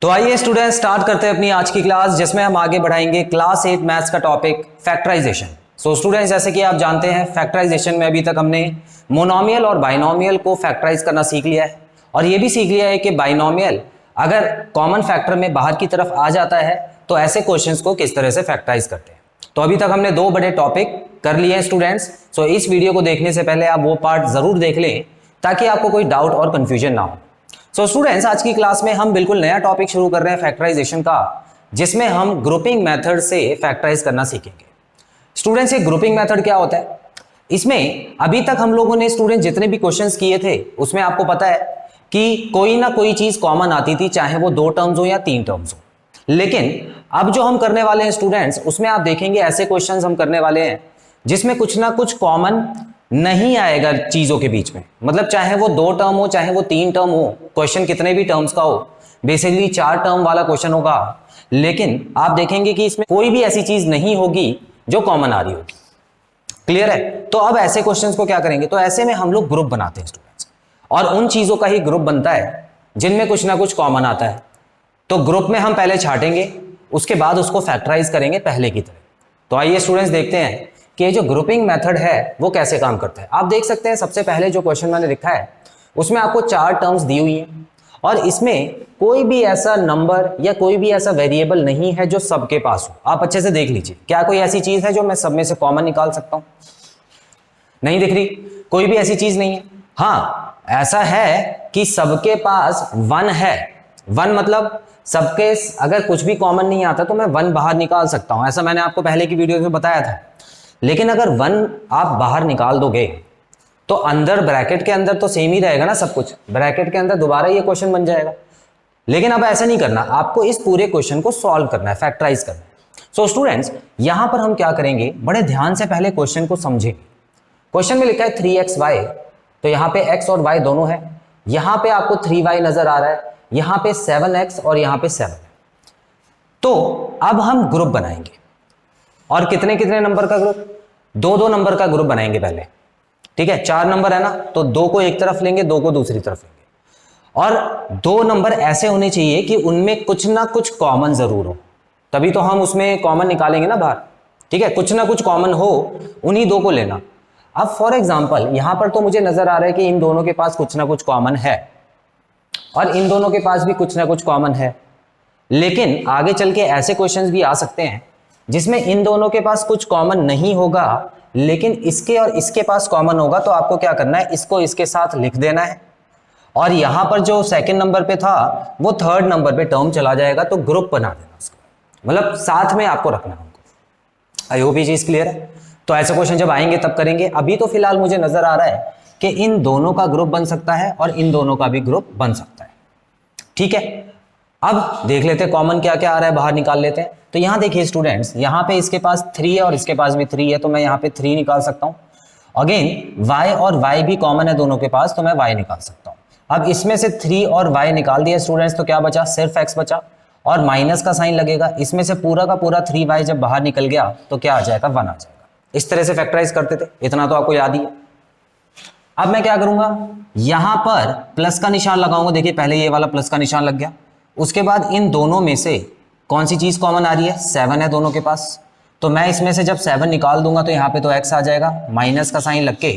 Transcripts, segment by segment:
तो आइए students start करते हैं अपनी आज की क्लास, जिसमें हम आगे बढ़ाएंगे क्लास 8 मैथ्स का टॉपिक फैक्टराइजेशन। सो स्टूडेंट्स, जैसे कि आप जानते हैं फैक्टराइजेशन में अभी तक हमने मोनोमियल और बाइनोमियल को फैक्टराइज करना सीख लिया है, और ये भी सीख लिया है कि बाइनोमियल अगर कॉमन फैक्टर में बाहर की तरफ आ जाता है तो ऐसे क्वेश्चंस को किस तरह से फैक्टराइज करते हैं। तो अभी तक हमने दो बड़े टॉपिक कर लिए हैं स्टूडेंट्स। सो इस वीडियो को देखने से पहले आप वो पार्ट जरूर देख लें ताकि आपको कोई डाउट और कंफ्यूजन ना हो। सो स्टूडेंट्स, आज की क्लास में हम बिल्कुल नया टॉपिक शुरू कर रहे हैं फैक्टराइजेशन का, जिसमें हम ग्रुपिंग मेथड से फैक्टराइज करना सीखेंगे। स्टूडेंट्स, ये ग्रुपिंग मेथड क्या होता है? इसमें अभी तक हम लोगों ने स्टूडेंट जितने भी क्वेश्चंस किए थे उसमें आपको पता है कि कोई ना कोई चीज कॉमन आती थी, चाहे वो 2 टर्म्स हो या 3 टर्म्स हो। लेकिन अब जो हम करने वाले हैं स्टूडेंट्स, उसमें आप देखेंगे ऐसे क्वेश्चंस हम करने वाले हैं जिसमें कुछ ना कुछ कॉमन नहीं आएगा चीजों के बीच में। मतलब चाहे वो 2 टर्म हो चाहे वो 3 टर्म हो, क्वेश्चन कितने भी टर्म्स का हो, बेसिकली 4 टर्म वाला क्वेश्चन होगा, लेकिन आप देखेंगे कि इसमें कोई भी ऐसी चीज नहीं होगी जो कॉमन आ रही होगी। क्लियर है? तो अब ऐसे क्वेश्चंस को क्या करेंगे, तो ऐसे में हम लोग ग्रुप बनाते हैं स्टूडेंट्स, और उन चीजों का ही ग्रुप बनता है जिनमें कुछ ना कुछ कॉमन आता है। तो ग्रुप में हम पहले छाटेंगे, उसके बाद उसको फैक्टराइज करेंगे पहले की तरह। तो आइए स्टूडेंट्स देखते हैं कि जो ग्रुपिंग मेथड है वो कैसे काम करता है। आप देख सकते हैं सबसे पहले जो क्वेश्चन मैंने लिखा है उसमें आपको 4 टर्म्स दी हुई हैं, और इसमें कोई भी ऐसा नंबर या कोई भी ऐसा वेरिएबल नहीं है जो सबके पास हो। आप अच्छे से देख लीजिए, क्या कोई ऐसी चीज है जो मैं सब में से कॉमन निकाल सकता हूं? नहीं दिख रही, कोई भी ऐसी चीज नहीं है। हाँ, ऐसा है कि सबके पास 1 है। 1 मतलब सबके, अगर कुछ भी कॉमन नहीं आता तो मैं 1 बाहर निकाल सकता हूं, ऐसा मैंने आपको पहले की वीडियो में बताया था। लेकिन अगर 1 आप बाहर निकाल दोगे तो अंदर ब्रैकेट के अंदर तो सेम ही रहेगा ना सब कुछ, ब्रैकेट के अंदर दोबारा ये क्वेश्चन बन जाएगा। लेकिन अब ऐसा नहीं करना, आपको इस पूरे क्वेश्चन को सॉल्व करना है, फैक्टराइज करना है। सो स्टूडेंट्स, यहां पर हम क्या करेंगे, बड़े ध्यान से पहले क्वेश्चन को समझेंगे। क्वेश्चन में लिखा है 3xy, तो यहां पे x और y दोनों है। यहां पे आपको 3y नजर आ रहा है, यहां पे 7x और यहां पे 7 है। तो अब हम ग्रुप बनाएंगे, और कितने कितने नंबर का ग्रुप? 2-2 नंबर का ग्रुप बनाएंगे पहले। ठीक है, 4 नंबर है ना, तो 2 को एक तरफ लेंगे, 2 को दूसरी तरफ लेंगे, और 2 नंबर ऐसे होने चाहिए कि उनमें कुछ ना कुछ कॉमन जरूर हो, तभी तो हम उसमें कॉमन निकालेंगे ना बाहर। ठीक है, कुछ ना कुछ कॉमन हो, उन्हीं 2 को लेना। अब फॉर एग्जाम्पल यहां पर तो मुझे नजर आ रहा है कि इन दोनों के पास कुछ ना कुछ कॉमन है, और इन दोनों के पास भी कुछ ना कुछ कॉमन है। लेकिन आगे चल के ऐसे क्वेश्चंस भी आ सकते हैं जिसमें इन दोनों के पास कुछ कॉमन नहीं होगा, लेकिन इसके और इसके पास कॉमन होगा। तो आपको क्या करना है, इसको इसके साथ लिख देना है, और यहां पर जो सेकंड नंबर पे था वो थर्ड नंबर पे टर्म चला जाएगा, तो ग्रुप बना देना उसको, मतलब साथ में आपको रखना है उनको। आई होप ये चीज क्लियर है। तो ऐसे क्वेश्चन जब आएंगे तब करेंगे। अभी तो फिलहाल मुझे नजर आ रहा है कि इन दोनों का ग्रुप बन सकता है और इन दोनों का भी ग्रुप बन सकता है। ठीक है, अब देख लेते हैं कॉमन क्या क्या आ रहा है, बाहर निकाल लेते हैं। तो यहां देखिए स्टूडेंट्स, यहां पे इसके पास 3 है और इसके पास भी 3 है, तो मैं यहां पे 3 निकाल सकता हूं। अगेन y और y भी कॉमन है दोनों के पास, तो मैं y निकाल सकता हूं। अब इसमें से 3 और y निकाल दिया स्टूडेंट्स, तो क्या बचा? सिर्फ x बचा, और माइनस का साइन लगेगा। इसमें से पूरा का पूरा 3y जब बाहर निकल गया तो क्या आ जाएगा? 1 आ जाएगा। इस तरह से फैक्टराइज करते थे, इतना तो आपको याद ही है। अब मैं क्या करूंगा, यहां पर प्लस का निशान लगाऊंगा। देखिए पहले ये वाला प्लस का निशान लग गया, उसके बाद इन दोनों में से कौन सी चीज कॉमन आ रही है? 7 है दोनों के पास, तो मैं इसमें से जब 7 निकाल दूंगा तो यहाँ पे तो x आ जाएगा, माइनस का साइन लग के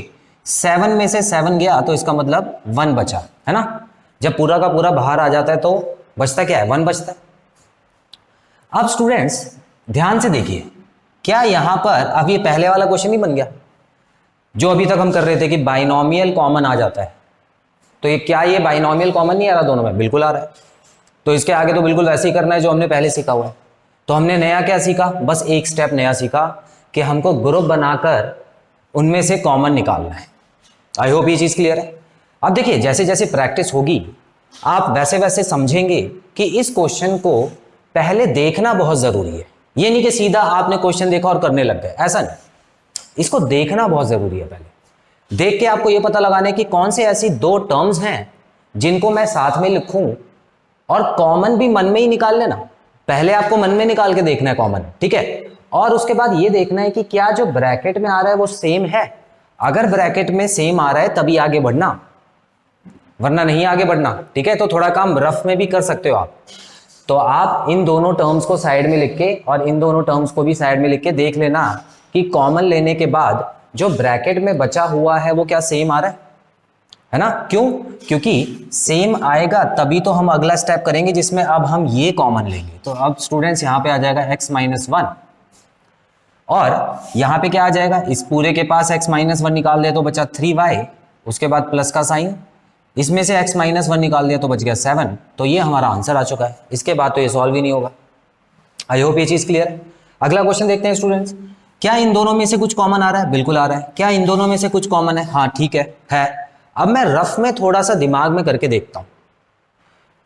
7 में से 7 गया तो इसका मतलब 1 बचा, है ना। जब पूरा का पूरा बाहर आ जाता है तो बचता क्या है? 1 बचता है। अब स्टूडेंट्स ध्यान से देखिए, क्या यहां पर अब ये पहले वाला क्वेश्चन ही बन गया जो अभी तक हम कर रहे थे कि बाइनोमियल कॉमन आ जाता है। तो ये क्या, ये बाइनोमियल कॉमन नहीं आ रहा दोनों में? बिल्कुल आ रहा है। तो इसके आगे तो बिल्कुल वैसे ही करना है जो हमने पहले सीखा हुआ है। तो हमने नया क्या सीखा? बस एक स्टेप नया सीखा कि हमको ग्रुप बनाकर उनमें से कॉमन निकालना है। आई होप ये चीज क्लियर है। अब देखिए जैसे जैसे प्रैक्टिस होगी आप वैसे वैसे समझेंगे कि इस क्वेश्चन को पहले देखना बहुत जरूरी है। ये नहीं कि सीधा आपने क्वेश्चन देखा और करने लग गए, ऐसा नहीं। इसको देखना बहुत जरूरी है। पहले देख के आपको यह पता लगाना है कि कौन से ऐसी 2 टर्म्स हैं जिनको मैं साथ में लिखूं, और कॉमन भी मन में ही निकाल लेना। पहले आपको मन में निकाल के देखना है कॉमन, ठीक है। और उसके बाद ये देखना है कि क्या जो ब्रैकेट में आ रहा है वो सेम है। अगर ब्रैकेट में सेम आ रहा है तभी आगे बढ़ना, वरना नहीं आगे बढ़ना, ठीक है। तो थोड़ा काम रफ में भी कर सकते हो आप। तो आप इन दोनों टर्म्स को साइड में लिख के और इन दोनों टर्म्स को भी साइड में लिख के देख लेना कि कॉमन लेने के बाद जो ब्रैकेट में बचा हुआ है वो क्या सेम आ रहा है ना? क्यों? क्योंकि सेम आएगा तभी तो हम अगला स्टेप करेंगे जिसमें अब हम ये कॉमन लेंगे। तो अब स्टूडेंट्स यहाँ पे आ जाएगा x-1 और यहाँ पे क्या आ जाएगा, इस पूरे के पास x-1 निकाल दिया तो बचा 3y, उसके बाद प्लस का साइन, इसमें से x-1 निकाल दिया तो बच गया 7। तो ये हमारा आंसर आ चुका है। इसके बाद तो ये सॉल्व ही नहीं होगा। आई होप ये चीज क्लियर है। अगला क्वेश्चन देखते हैं स्टूडेंट्स। क्या इन दोनों में से कुछ कॉमन आ रहा है? बिल्कुल आ रहा है। क्या इन दोनों में से कुछ कॉमन है? हाँ ठीक है। अब मैं रफ में थोड़ा सा दिमाग में करके देखता हूं।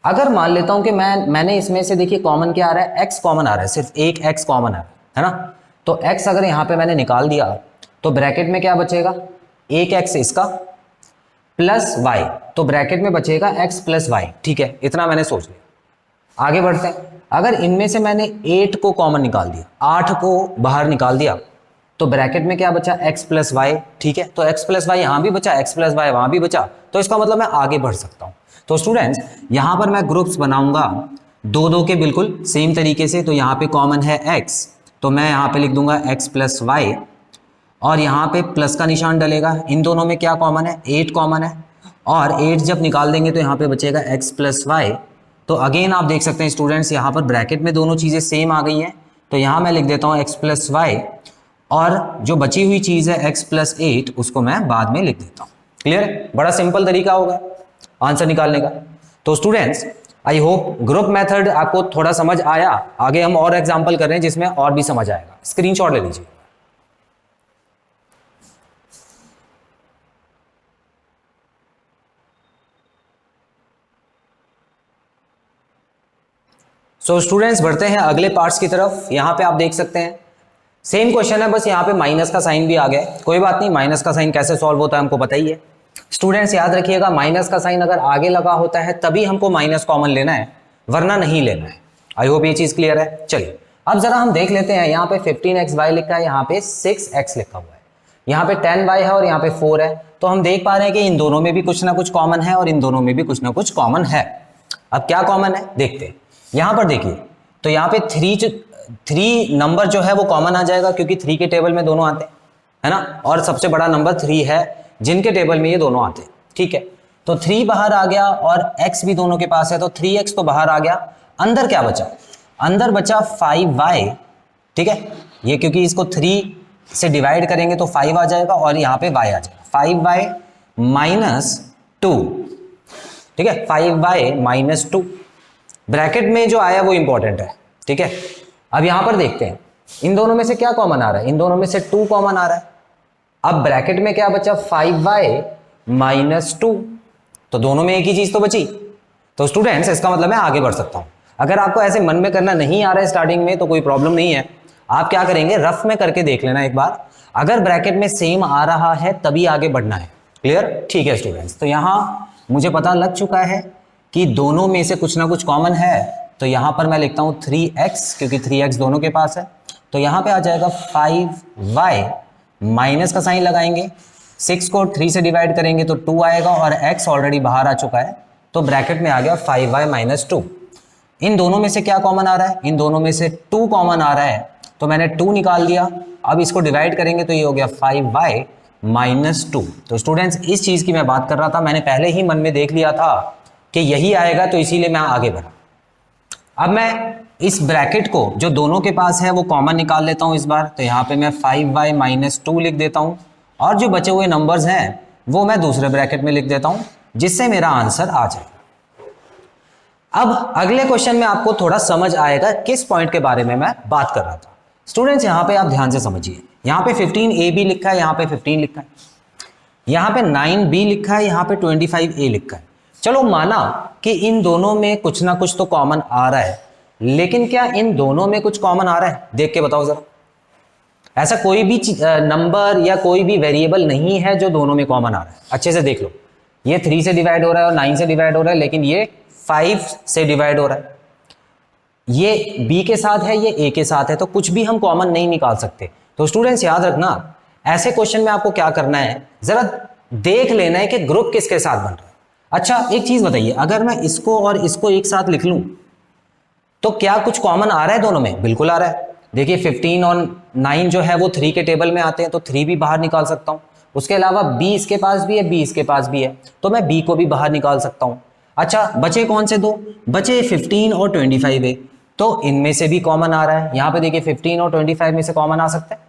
अगर मान लेता हूं कि मैंने इसमें से देखिए कॉमन क्या आ रहा है, x कॉमन आ रहा है, सिर्फ एक x कॉमन है ना? तो x अगर यहां पे मैंने निकाल दिया तो ब्रैकेट में क्या बचेगा, एक x इसका प्लस y, तो ब्रैकेट में बचेगा x प्लस y। ठीक है, इतना मैंने सोच लिया। आगे बढ़ते हैं। अगर इनमें से मैंने 8 को कॉमन निकाल दिया, 8 को बाहर निकाल दिया, तो ब्रैकेट में क्या बचा, x प्लस वाई। ठीक है, तो x प्लस वाई यहां भी बचा, x प्लस वाई वहां भी बचा, तो इसका मतलब मैं आगे बढ़ सकता हूं। तो स्टूडेंट्स यहां पर मैं ग्रुप्स बनाऊंगा दो दो के बिल्कुल सेम तरीके से। तो यहां पे कॉमन है x, तो मैं यहां पे लिख दूंगा x प्लस वाई और यहां पे प्लस का निशान डलेगा। इन दोनों में क्या कॉमन है, 8 कॉमन है और 8 जब निकाल देंगे तो यहां पे बचेगा x प्लस वाई। तो अगेन आप देख सकते हैं स्टूडेंट्स यहां पर ब्रैकेट में दोनों चीजें सेम आ गई हैं। तो यहां मैं लिख देता हूं x प्लस वाई और जो बची हुई चीज है x प्लस 8 उसको मैं बाद में लिख देता हूं। क्लियर है? बड़ा सिंपल तरीका होगा आंसर निकालने का। तो students I hope group method आपको थोड़ा समझ आया। आगे हम और एग्जांपल कर रहे हैं जिसमें और भी समझ आएगा। स्क्रीनशॉट ले लीजिए। सो स्टूडेंट्स बढ़ते हैं अगले पार्ट्स की तरफ। यहां पे आप देख सकते हैं सेम क्वेश्चन है, बस यहाँ पे माइनस का साइन भी आ गया। कोई बात नहीं, माइनस का साइन कैसे सॉल्व होता है हमको पता ही है। स्टूडेंट्स याद रखिएगा, माइनस का साइन अगर आगे लगा होता है तभी हमको माइनस कॉमन लेना है, वरना नहीं लेना है। आई होप ये चीज क्लियर है। चलिए अब जरा हम देख लेते हैं। यहाँ पे 15xy लिखा है, यहाँ पे 6x लिखा हुआ है, यहाँ पे 10y है और यहाँ पे 4 है। तो हम देख पा रहे हैं कि इन दोनों में भी कुछ ना कुछ कॉमन है और इन दोनों में भी कुछ ना कुछ कॉमन है। अब क्या कॉमन है देखते हैं। यहाँ पर देखिए तो यहाँ पे 3 नंबर जो है वो कॉमन आ जाएगा क्योंकि 3 के टेबल में दोनों आते हैं, है ना? और सबसे बड़ा नंबर 3 है जिनके टेबल में ये दोनों आते हैं। ठीक है, तो 3 बाहर आ गया और x भी दोनों के पास है, तो 3x तो बाहर आ गया। अंदर क्या बचा, अंदर बचा 5y। ठीक है, ये क्योंकि इसको 3 से डिवाइड करेंगे तो 5 आ जाएगा और यहाँ पे y आ जाएगा, 5y माइनस 2। ठीक है, 5y माइनस 2 ब्रैकेट में जो आया वो इंपॉर्टेंट है। ठीक है, अब यहां पर देखते हैं इन दोनों में से क्या कॉमन आ रहा है। इन दोनों में से 2 कॉमन आ रहा है। अब ब्रैकेट में क्या बचा, 5y माइनस 2, तो दोनों में एक ही चीज तो बची। तो स्टूडेंट्स इसका मतलब मैं आगे बढ़ सकता हूं। अगर आपको ऐसे मन में करना नहीं आ रहा है स्टार्टिंग में तो कोई प्रॉब्लम नहीं है, आप क्या करेंगे, रफ में करके देख लेना एक बार। अगर ब्रैकेट में सेम आ रहा है तभी आगे बढ़ना है। क्लियर? ठीक है स्टूडेंट्स, तो यहां मुझे पता लग चुका है कि दोनों में से कुछ ना कुछ कॉमन है। तो यहां पर मैं लिखता हूं 3x क्योंकि 3x दोनों के पास है। तो यहां पे आ जाएगा 5y, माइनस का साइन लगाएंगे, 6 को 3 से डिवाइड करेंगे तो 2 आएगा और x ऑलरेडी बाहर आ चुका है, तो ब्रैकेट में आ गया 5y माइनस 2। इन दोनों में से क्या कॉमन आ रहा है, इन दोनों में से 2 कॉमन आ रहा है, तो मैंने 2 निकाल दिया। अब इसको डिवाइड करेंगे तो ये हो गया 5y माइनस 2। तो स्टूडेंट्स इस चीज की मैं बात कर रहा था, मैंने पहले ही मन में देख लिया था कि यही आएगा, तो इसीलिए मैं आगे बढ़ा। अब मैं इस ब्रैकेट को जो दोनों के पास है वो कॉमन निकाल लेता हूं इस बार। तो यहाँ पे मैं 5y माइनस 2 लिख देता हूं और जो बचे हुए नंबर्स हैं वो मैं दूसरे ब्रैकेट में लिख देता हूं, जिससे मेरा आंसर आ जाएगा। अब अगले क्वेश्चन में आपको थोड़ा समझ आएगा किस पॉइंट के बारे में मैं बात कर रहा था। स्टूडेंट्स यहाँ पे आप ध्यान से समझिए, यहाँ पे 15ab लिखा है, यहाँ पे 15 लिखा है, यहाँ पे 9b लिखा है, यहाँ पे 25a लिखा है। चलो माना कि इन दोनों में कुछ ना कुछ तो कॉमन आ रहा है, लेकिन क्या इन दोनों में कुछ कॉमन आ रहा है? देख के बताओ जरा। ऐसा कोई भी नंबर या कोई भी वेरिएबल नहीं है जो दोनों में कॉमन आ रहा है। अच्छे से देख लो, ये 3 से डिवाइड हो रहा है और 9 से डिवाइड हो रहा है, लेकिन ये 5 से डिवाइड हो रहा है। ये b के साथ है, ये a के साथ है, तो कुछ भी हम कॉमन नहीं निकाल सकते। तो स्टूडेंट्स याद रखना, ऐसे क्वेश्चन में आपको क्या करना है, जरा देख लेना है कि ग्रुप किसके साथ बन रहा है। अच्छा एक चीज बताइए, अगर मैं इसको और इसको एक साथ लिख लूं तो क्या कुछ कॉमन आ रहा है दोनों में? बिल्कुल आ रहा है। देखिए 15 और 9 जो है वो 3 के टेबल में आते हैं, तो 3 भी बाहर निकाल सकता हूं। उसके अलावा b इसके पास भी है, b इसके पास भी है, तो मैं b को भी बाहर निकाल सकता हूं। अच्छा, बचे कौन से दो? बचे 15 और 25 है, तो इनमें से भी कॉमन आ रहा है। यहां पे देखिए 15 और 25 में से कॉमन आ सकता है,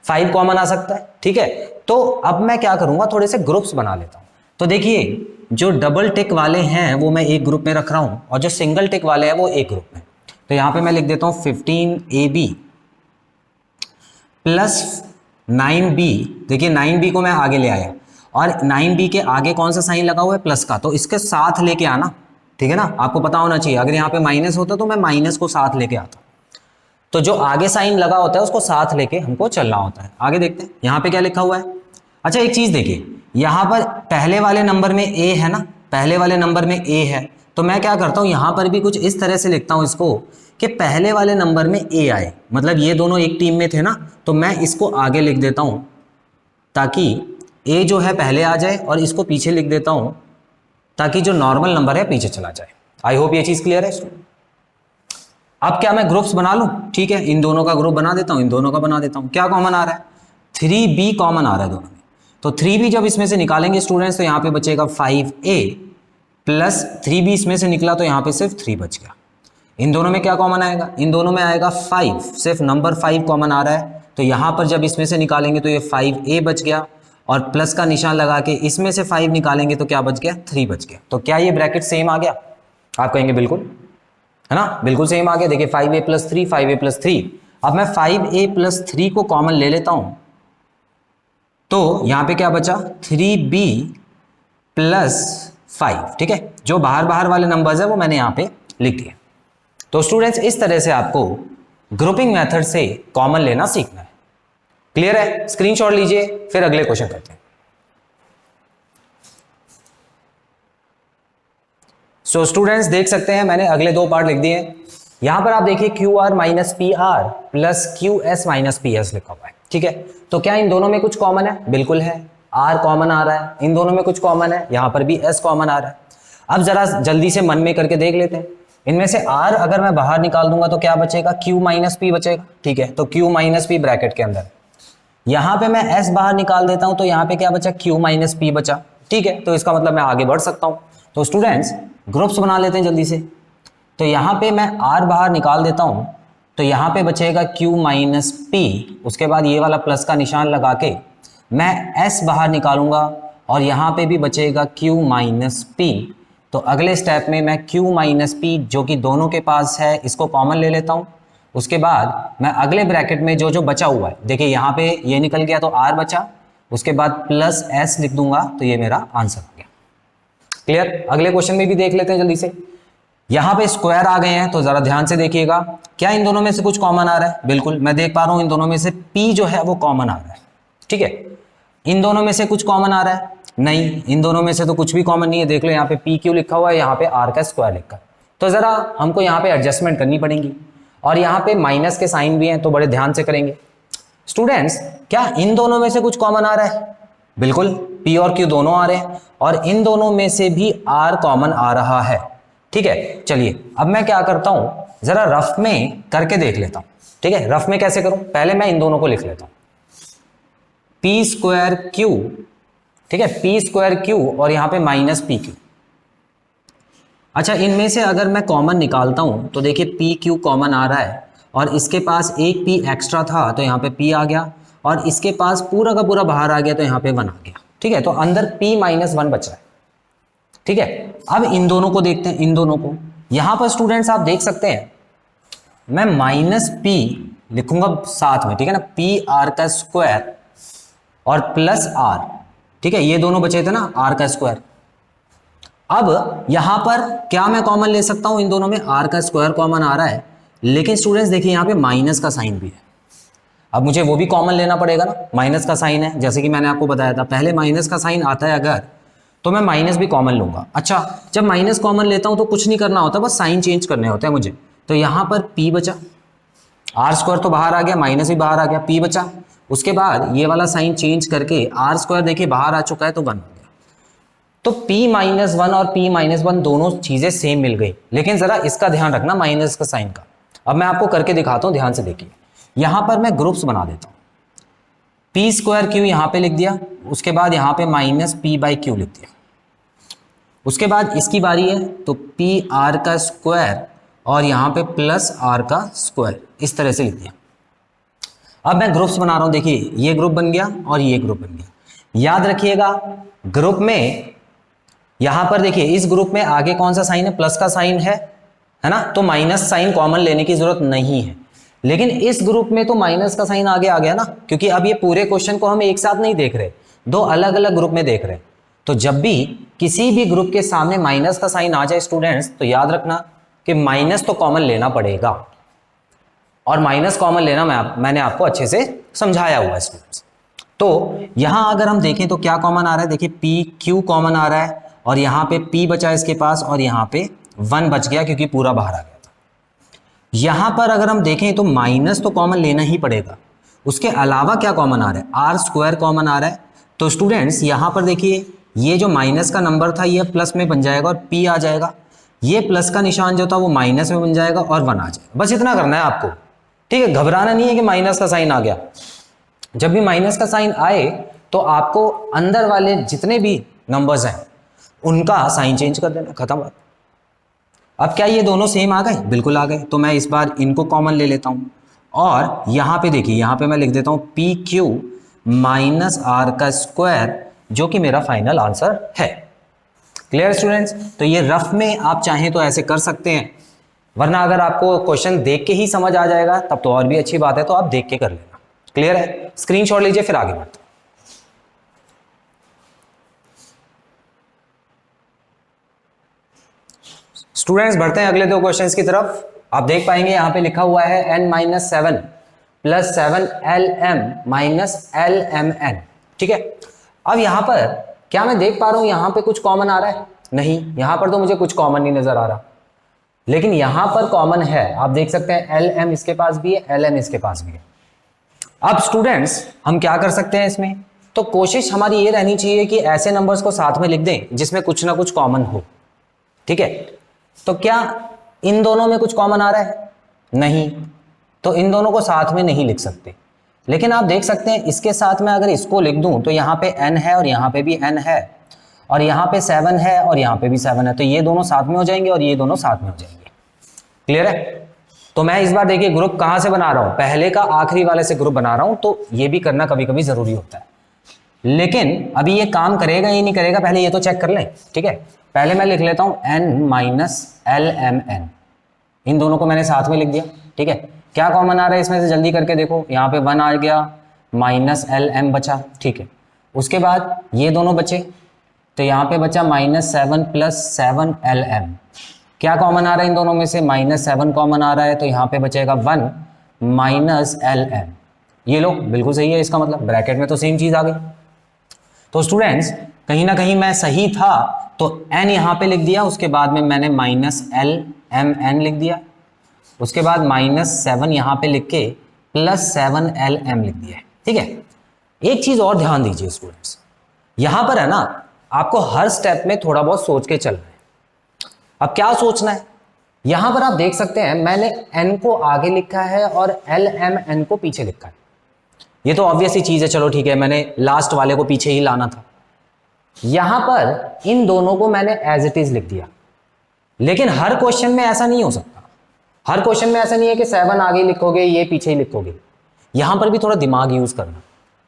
5 कॉमन आ सकता है। ठीक है, तो अब मैं क्या करूंगा, थोड़े से ग्रुप्स बना लेता हूं। तो देखिए जो डबल टिक वाले हैं वो मैं एक ग्रुप में रख रहा हूं, और जो सिंगल टिक वाले हैं वो एक ग्रुप में। तो यहां पे मैं लिख देता हूं 15AB प्लस 9B। देखिए 9B को मैं आगे ले आया, और 9B के आगे कौन सा साइन लगा हुआ है? प्लस का, तो इसके साथ लेके आना। ठीक है ना, आपको पता होना चाहिए। अगर यहाँ पे माइनस होता तो मैं माइनस को साथ लेके आता। तो जो आगे साइन लगा होता है उसको साथ लेके हमको चलना होता है। आगे देखते हैं यहाँ पे क्या लिखा हुआ है। अच्छा, एक चीज देखिए, यहाँ पर पहले वाले नंबर में a है ना, पहले वाले नंबर में a है, तो मैं क्या करता हूँ यहाँ पर भी कुछ इस तरह से लिखता हूँ इसको कि पहले वाले नंबर में a आए, मतलब ये दोनों एक टीम में थे ना, तो मैं इसको आगे लिख देता हूँ ताकि a जो है पहले आ जाए, और इसको पीछे लिख देता हूँ ताकि जो नॉर्मल नंबर है पीछे चला जाए। आई होप ये चीज क्लियर है स्टूडेंट। अब क्या मैं ग्रुप्स बना लूं? ठीक है, इन दोनों का ग्रुप बना देता हूं, इन दोनों का बना देता हूं। क्या कॉमन आ रहा है? 3b कॉमन आ रहा है दोनों में। तो 3b जब इसमें से निकालेंगे स्टूडेंट्स, तो यहाँ पे बचेगा 5a प्लस 3b इसमें से निकला, तो यहाँ पे सिर्फ 3 बच गया। इन दोनों में क्या कॉमन आएगा? इन दोनों में आएगा 5, सिर्फ नंबर 5 कॉमन आ रहा है। तो यहाँ पर जब इसमें से निकालेंगे तो ये 5a बच गया, और प्लस का निशान लगा के इसमें से 5 निकालेंगे तो क्या बच गया? 3 बच गया। तो क्या ये ब्रैकेट सेम आ गया? आप कहेंगे बिल्कुल, है ना, बिल्कुल सेम आ गया। देखिए 5a प्लस 3, 5a प्लस 3। अब मैं 5a प्लस 3 को कॉमन ले लेता हूं, तो यहां पे क्या बचा? 3b plus 5। ठीक है, जो बाहर बाहर वाले नंबर्स है वो मैंने यहां पे लिख दिए। तो स्टूडेंट्स इस तरह से आपको ग्रुपिंग मेथड से कॉमन लेना सीखना है। क्लियर है? स्क्रीनशॉट लीजिए, फिर अगले क्वेश्चन करते हैं। सो स्टूडेंट्स देख सकते हैं मैंने अगले दो पार्ट लिख दिए हैं। यहां पर आप देखिए QR minus PR plus QS minus PS लिखा हुआ है। ठीक है, तो क्या इन दोनों में कुछ कॉमन है? बिल्कुल है, R कॉमन आ रहा है। इन दोनों में कुछ कॉमन है, यहां पर भी S कॉमन आ रहा है। अब जरा जल्दी से मन में करके देख लेते हैं। इनमें से R अगर मैं बाहर निकाल दूंगा तो क्या बचेगा? Q माइनस P बचेगा। ठीक है, तो Q माइनस P ब्रैकेट के अंदर। यहां पे मैं S बाहर निकाल देता हूं, तो यहां पे क्या बचा? Q माइनस P बचा। ठीक है, तो इसका मतलब मैं आगे बढ़ सकता हूं। तो स्टूडेंट्स ग्रुप्स बना लेते हैं जल्दी से। तो यहाँ पे मैं R बाहर निकाल देता हूँ, तो यहाँ पे बचेगा Q माइनस P। उसके बाद ये वाला प्लस का निशान लगा के मैं S बाहर निकालूंगा, और यहाँ पे भी बचेगा Q माइनस P। तो अगले स्टेप में मैं Q माइनस P जो कि दोनों के पास है इसको कॉमन ले लेता हूँ। उसके बाद मैं अगले ब्रैकेट में जो जो बचा हुआ है, देखिए यहाँ पे ये निकल गया तो R बचा, उसके बाद प्लस S लिख दूंगा, तो ये मेरा आंसर हो गया। क्लियर? अगले क्वेश्चन में भी देख लेते हैं जल्दी से। यहां पे स्क्वायर आ गए हैं, तो जरा ध्यान से देखिएगा। क्या इन दोनों में से कुछ कॉमन आ रहा है? बिल्कुल, मैं देख पा रहा हूं इन दोनों में से P जो है वो कॉमन आ रहा है। ठीक है, इन दोनों में से कुछ कॉमन आ रहा है? नहीं, इन दोनों में से तो कुछ भी कॉमन नहीं है। देख लो यहाँ पे PQ लिखा हुआ है, यहाँ पे R का स्क्वायर लिखा है। तो जरा हमको यहाँ पे एडजस्टमेंट करनी पड़ेगी, और यहाँ पे माइनस के साइन भी हैं, तो बड़े ध्यान से करेंगे। स्टूडेंट्स क्या इन दोनों में से कुछ कॉमन आ रहा है? बिल्कुल, P और Q दोनों आ रहे हैं, और इन दोनों में से भी R कॉमन आ रहा है। ठीक है, चलिए अब मैं क्या करता हूं, जरा रफ में करके देख लेता हूं। ठीक है, रफ में कैसे करूं? पहले मैं इन दोनों को लिख लेता हूं, P स्क्वायर Q। ठीक है, P स्क्वायर Q और यहां पे माइनस PQ। अच्छा, इनमें से अगर मैं कॉमन निकालता हूं तो देखिए PQ कॉमन आ रहा है, और इसके पास एक P एक्स्ट्रा था तो यहाँ पे P आ गया, और इसके पास पूरा का पूरा बाहर आ गया तो यहाँ पे 1 आ गया। ठीक है, तो अंदर P माइनस 1 बच रहा है। ठीक है, अब इन दोनों को देखते हैं, इन दोनों को। यहां पर स्टूडेंट्स आप देख सकते हैं मैं माइनस P लिखूंगा साथ में। ठीक है ना, PR का स्क्वायर और प्लस R। ठीक है, ये दोनों बचे थे ना, R का स्क्वायर। अब यहां पर क्या मैं कॉमन ले सकता हूं? इन दोनों में R का स्क्वायर कॉमन आ रहा है, लेकिन स्टूडेंट्स देखिए यहां पे माइनस का साइन भी है। अब मुझे वो भी कॉमन लेना पड़ेगा ना, माइनस का साइन है, जैसे कि मैंने आपको बताया था पहले माइनस का साइन आता है अगर, तो मैं माइनस भी कॉमन लूंगा। अच्छा, जब माइनस कॉमन लेता हूं तो कुछ नहीं करना होता, बस साइन चेंज करने होते हैं मुझे। तो यहां पर P बचा, R स्क्वायर तो बाहर आ गया, माइनस भी बाहर आ गया, P बचा। उसके बाद ये वाला साइन चेंज करके R स्क्वायर देखिए बाहर आ चुका है तो 1 हो गया। तो p-1 और p-1 दोनों चीजें सेम मिल गई, लेकिन जरा इसका ध्यान रखना माइनस का साइन का। अब मैं आपको करके दिखाता हूं, ध्यान से देखिए। यहां पर मैं ग्रुप्स बना देता हूं, p²q यहां पे लिख दिया, उसके बाद यहां पे -p/q लिख दिया, उसके बाद इसकी बारी है तो pr का स्क्वायर और यहां पे +r का स्क्वायर, इस तरह से लिख दिया। अब मैं ग्रुप्स बना रहा हूं, देखिए ये ग्रुप बन गया और ये ग्रुप बन गया। याद रखिएगा ग्रुप में यहां पर देखिए इस ग्रुप में आगे कौन सा साइन है, प्लस का साइन है ना, तो माइनस साइन कॉमन लेने की जरूरत नहीं है। लेकिन इस ग्रुप में तो माइनस का साइन आगे आ गया ना, क्योंकि अब ये पूरे क्वेश्चन को हम एक साथ नहीं देख रहे, दो अलग अलग ग्रुप में देख रहे। तो जब भी किसी भी ग्रुप के सामने माइनस का साइन आ जाए स्टूडेंट्स, तो याद रखना कि माइनस तो कॉमन लेना पड़ेगा, और माइनस कॉमन लेना मैंने आपको अच्छे से समझाया हुआ है स्टूडेंट्स। तो यहां अगर हम देखें तो क्या कॉमन आ रहा है, देखिए PQ कॉमन आ रहा है, और यहां पे P बचा इसके पास, और यहां पे 1 बच गया क्योंकि पूरा बाहर आ गया था। यहां पर अगर हम देखें तो माइनस तो कॉमन लेना ही पड़ेगा, उसके अलावा क्या कॉमन आ रहा है, r² कॉमन आ रहा है। तो स्टूडेंट्स यहां पर देखिए ये जो माइनस का नंबर था ये प्लस में बन जाएगा और P आ जाएगा, ये प्लस का निशान जो था वो माइनस में बन जाएगा और 1 आ जाएगा। बस इतना करना है आपको, ठीक है। घबराना नहीं है कि माइनस का साइन आ गया। जब भी माइनस का साइन आए तो आपको अंदर वाले जितने भी नंबर्स हैं उनका साइन चेंज कर देना, खत्म बात। अब क्या ये दोनों सेम आ गए, बिल्कुल आ गए। तो मैं इस बार इनको कॉमन ले लेता हूं, और यहां पे देखिए यहां पे मैं लिख देता हूं PQ -r का स्क्वायर, जो कि मेरा फाइनल आंसर है। Clear students? तो ये रफ में आप चाहें तो ऐसे कर सकते हैं, वरना अगर आपको क्वेश्चन देख के ही समझ आ जाएगा तब तो और भी अच्छी बात है, तो आप देख के कर लेना। क्लियर है? स्क्रीनशॉट लीजिए फिर आगे बढ़ते हैं। स्टूडेंट्स बढ़ते हैं अगले दो क्वेश्चंस की तरफ। आप देख पाएंगे यहां पे लिखा हुआ है n-7 + 7lm - lmn, ठीक है। अब यहां पर क्या मैं देख पा रहा हूं यहां पे कुछ कॉमन आ रहा है? नहीं, यहां पर तो मुझे कुछ कॉमन नहीं नजर आ रहा, लेकिन यहां पर कॉमन है। आप देख सकते हैं lm इसके पास भी है, ln इसके पास भी है। अब स्टूडेंट्स हम क्या कर सकते हैं इसमें, तो कोशिश हमारी ये रहनी चाहिए कि ऐसे नंबर्स को साथ में लिख दें जिसमें कुछ ना कुछ कॉमन हो, ठीक है। तो क्या इन दोनों में कुछ कॉमन आ रहा है? नहीं, तो इन दोनों को साथ में नहीं लिख सकते। लेकिन आप देख सकते हैं इसके साथ में अगर इसको लिख दूं तो यहाँ पे n है और यहाँ पे भी n है, और यहाँ पे 7 है और यहाँ पे भी 7 है, तो ये दोनों साथ में हो जाएंगे और ये दोनों साथ में हो जाएंगे। क्लियर है? तो मैं इस बार देखिए ग्रुप कहाँ से बना रहा हूँ, पहले का आखिरी वाले से ग्रुप बना रहा हूँ। तो ये भी करना कभी कभी जरूरी होता है, लेकिन अभी ये काम करेगा या नहीं करेगा पहले ये तो चेक कर लें, ठीक है। पहले मैं लिख लेता हूं n-lmn, इन दोनों को मैंने साथ में लिख दिया, ठीक है। क्या कॉमन आ रहा है इसमें से जल्दी करके देखो, यहाँ पे 1 आ गया, -lm बचा, ठीक है। उसके बाद ये दोनों बचे, तो यहाँ पे बचा -7 + 7lm। क्या कॉमन आ रहा है इन दोनों में से, -7 कॉमन आ रहा है, तो यहाँ पे बचेगा 1 -lm। ये लो बिल्कुल सही है, इसका मतलब ब्रैकेट में तो सेम चीज आ गई। तो स्टूडेंट्स कहीं ना कहीं मैं सही था, तो n यहां पे लिख दिया, उसके बाद में मैंने -lmn लिख दिया, उसके बाद -7 यहां पे लिख के +7lm लिख दिया, ठीक है। एक चीज और ध्यान दीजिए स्टूडेंट्स, यहां पर है ना आपको हर स्टेप में थोड़ा बहुत सोच के चलना है। अब क्या सोचना है, यहां पर आप देख सकते हैं मैंने n को आगे लिखा है और lmn को पीछे लिखा है। ये तो ऑब्वियस ही चीज है, चलो ठीक है, मैंने लास्ट वाले को पीछे ही लाना था। यहां पर इन दोनों को मैंने एज इट इज लिख दिया, लेकिन हर क्वेश्चन में ऐसा नहीं हो सकता। हर क्वेश्चन में ऐसा नहीं है कि 7 आगे लिखोगे ये पीछे ही लिखोगे। यहां पर भी थोड़ा दिमाग यूज करना।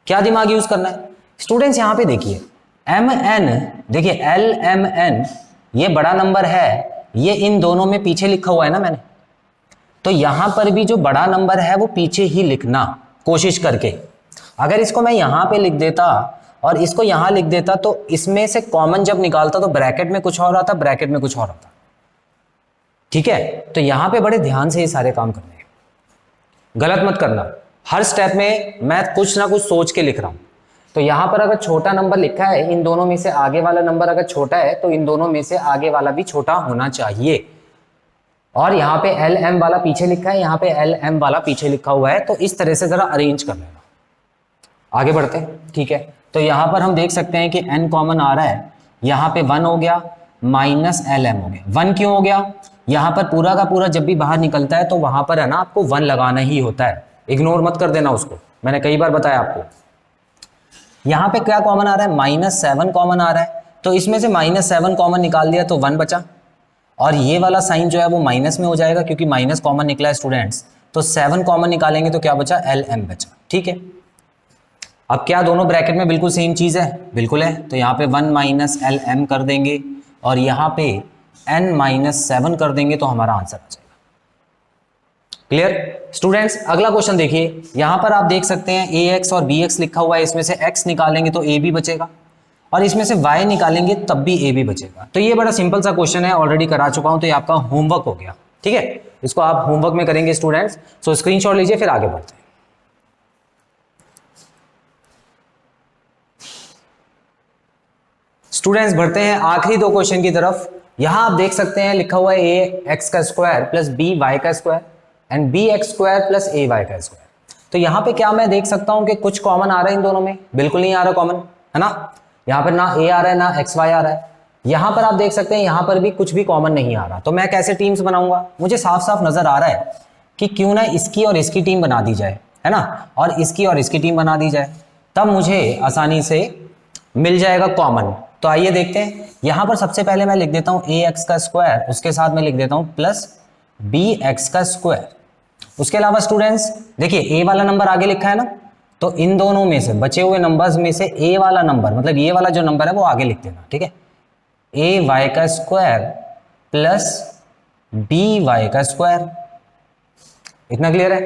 क्या दिमाग यूज करना है स्टूडेंट्स, यहां पे देखिए mn, देखिए lmn ये बड़ा नंबर है, ये इन दोनों में पीछे लिखा हुआ है ना मैंने, तो यहां पर भी जो बड़ा नंबर है वो पीछे ही लिखना कोशिश करके। अगर इसको मैं यहां पे लिख देता और इसको यहां लिख देता तो इसमें से कॉमन जब निकालता तो ब्रैकेट में कुछ और आता, ब्रैकेट में कुछ और आता, ठीक है। तो यहां पे बड़े ध्यान से ये सारे काम करने हैं, गलत मत करना। हर स्टेप में मैं कुछ ना कुछ सोच के लिख रहा हूं। तो यहां पर अगर छोटा नंबर लिखा है, इन दोनों में से आगे वाला नंबर अगर छोटा है तो इन दोनों में से आगे वाला भी छोटा होना चाहिए। और यहाँ पे LM वाला पीछे लिखा है, यहाँ पे LM वाला पीछे लिखा हुआ है, तो इस तरह से जरा अरेंज कर लेना। आगे बढ़ते हैं, ठीक है। तो यहाँ पर हम देख सकते हैं कि n कॉमन आ रहा है, यहाँ पे 1 हो गया माइनस LM हो गया। 1 क्यों हो गया? यहाँ पर पूरा का पूरा जब भी बाहर निकलता है तो वहां पर है ना आपको 1 लगाना ही होता है, इग्नोर मत कर देना उसको, मैंने कई बार बताया आपको। यहाँ पे क्या कॉमन आ रहा है? -7 कॉमन आ रहा है, तो इसमें से -7 कॉमन निकाल दिया तो 1 बचा, और ये वाला साइन जो है वो माइनस में हो जाएगा क्योंकि माइनस कॉमन निकला है स्टूडेंट्स। तो 7 कॉमन निकालेंगे तो क्या बचा? LM बचा। ठीक है, अब क्या दोनों ब्रैकेट में बिल्कुल सेम चीज है? बिल्कुल है। तो यहाँ पे 1 - LM कर देंगे और यहाँ पे n - 7 कर देंगे तो हमारा आंसर आ जाएगा। Clear students? अगला क्वेश्चन देखिए, यहां पर आप देख सकते हैं ax और bx लिखा हुआ है, इसमें से x निकालेंगे तो a भी बचेगा और इसमें से y निकालेंगे तब भी a भी बचेगा। तो ये बड़ा सिंपल सा क्वेश्चन है, ऑलरेडी करा चुका हूं, तो ये आपका होमवर्क हो गया। ठीक है, इसको आप होमवर्क में करेंगे स्टूडेंट्स। सो स्क्रीनशॉट लीजिए, फिर आगे बढ़ते हैं। स्टूडेंट्स बढ़ते हैं आखिरी 2 क्वेश्चन की तरफ। यहां आप देख सकते हैं लिखा हुआ है ax का स्क्वायर प्लस by का square and bx square plus ay का स्क्वायर। तो यहाँ पे क्या मैं देख सकता हूं कि कुछ कॉमन आ रहा है इन दोनों में? बिल्कुल नहीं आ रहा कॉमन, है ना। यहाँ पर ना a आ रहा है ना xy आ रहा है। यहाँ पर आप देख सकते हैं यहाँ पर भी कुछ भी कॉमन नहीं आ रहा। तो मैं कैसे टीम्स बनाऊंगा? मुझे साफ साफ नजर आ रहा है कि क्यों ना इसकी और इसकी टीम बना दी जाए, है ना, और इसकी और इसकी टीम बना दी जाए, तब मुझे आसानी से मिल जाएगा कॉमन। तो आइए देखते हैं। यहां पर सबसे पहले मैं लिख देता हूं ax का स्क्वायर, उसके साथ मैं लिख देता हूं प्लस bx का स्क्वायर। उसके अलावा स्टूडेंट्स देखिए a वाला नंबर आगे लिखा है ना, तो इन दोनों में से बचे हुए नंबर्स में से a वाला नंबर, मतलब ये वाला जो नंबर है वो आगे लिख देना। ठीक है, ay का स्क्वायर प्लस by का स्क्वायर। इतना क्लियर है?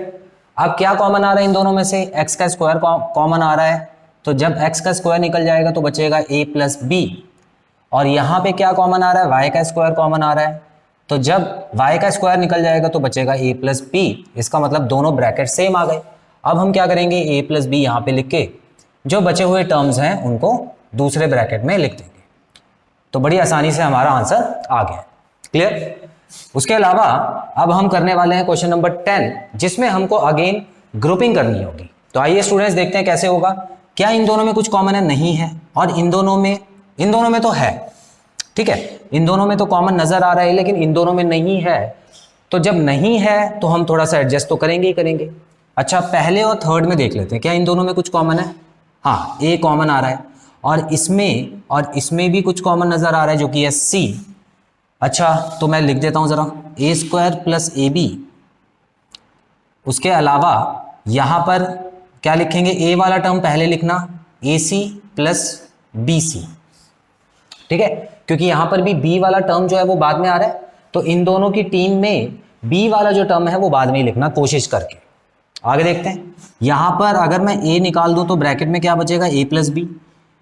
अब क्या कॉमन आ रहा है इन दोनों में से? x का स्क्वायर कॉमन आ रहा है, तो जब x का स्क्वायर निकल जाएगा तो बचेगा a प्लस b। और यहाँ पे क्या कॉमन आ रहा है? y का स्क्वायर कॉमन आ रहा है, तो जब y का स्क्वायर निकल जाएगा तो बचेगा a प्लस b। इसका मतलब दोनों ब्रैकेट सेम आ गए। अब हम क्या करेंगे? a प्लस बी यहाँ पे लिख के जो बचे हुए टर्म्स हैं उनको दूसरे ब्रैकेट में लिख देंगे, तो बड़ी आसानी से हमारा आंसर आ गया। क्लियर? उसके अलावा अब हम करने वाले हैं क्वेश्चन नंबर 10, जिसमें हमको अगेन ग्रुपिंग करनी होगी। तो आइए स्टूडेंट्स देखते हैं कैसे होगा। क्या इन दोनों में कुछ कॉमन है? नहीं है। और इन दोनों में तो है। ठीक है, इन दोनों में तो कॉमन नजर आ रहा है, लेकिन इन दोनों में नहीं है। तो जब नहीं है तो हम थोड़ा सा एडजस्ट तो करेंगे ही करेंगे। अच्छा, पहले और थर्ड में देख लेते हैं क्या इन दोनों में कुछ कॉमन है। हाँ, ए कॉमन आ रहा है और इसमें भी कुछ कॉमन नजर आ रहा है जो कि है सी। अच्छा, तो मैं लिख देता हूं जरा ए स्क्वायर प्लस ए बी। उसके अलावा यहां पर क्या लिखेंगे? ए वाला टर्म पहले लिखना, ए सी प्लस बी सी। ठीक है, क्योंकि यहां पर भी बी वाला टर्म जो है वो बाद में आ रहा है, तो इन दोनों की टीम में बी वाला जो टर्म है वो बाद में ही लिखना कोशिश करके। आगे देखते हैं। यहां पर अगर मैं ए निकाल दूं तो ब्रैकेट में क्या बचेगा? ए प्लस बी।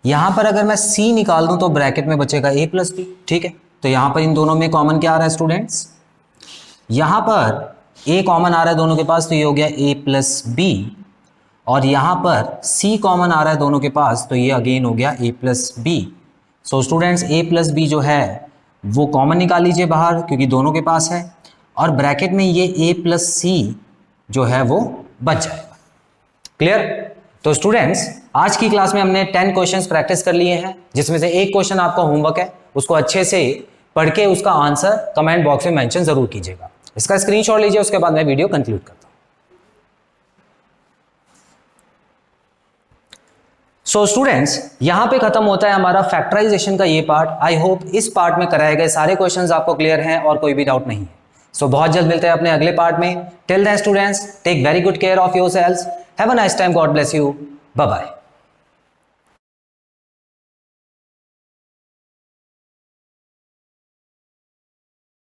यहां पर अगर मैं सी निकाल दूं तो ब्रैकेट में बचेगा ए प्लस बी। ठीक है, तो यहां पर इन दोनों में कॉमन क्या आ रहा है स्टूडेंट्स? यहां पर ए कॉमन आ रहा है दोनों के पास, तो ये हो गया ए प्लस बी। और यहां पर सी कॉमन आ रहा है दोनों के पास, तो ये अगेन हो गया ए प्लस बी। सो स्टूडेंट्स ए प्लस बी जो है वो कॉमन निकाल लीजिए बाहर, क्योंकि दोनों के पास है, और ब्रैकेट में ये ए प्लस सी जो है वो बच जाएगा। क्लियर? तो स्टूडेंट्स आज की क्लास में हमने 10 क्वेश्चंस प्रैक्टिस कर लिए हैं, जिसमें से एक क्वेश्चन आपका होमवर्क है, उसको अच्छे से पढ़ के उसका आंसर कमेंट बॉक्स में मेंशन जरूर कीजिएगा। इसका स्क्रीनशॉट लीजिए, उसके बाद मैं वीडियो कंक्लूड करता हूं। सो स्टूडेंट्स यहां पे खत्म होता है हमारा फैक्टराइजेशन का ये पार्ट। आई होप इस पार्ट में कराए गए सारे क्वेश्चंस आपको क्लियर हैं और कोई भी डाउट नहीं है। सो बहुत जल्द मिलते हैं अपने अगले पार्ट में। Till then students, take very good care of yourselves. Have a nice time. God bless you. Bye bye.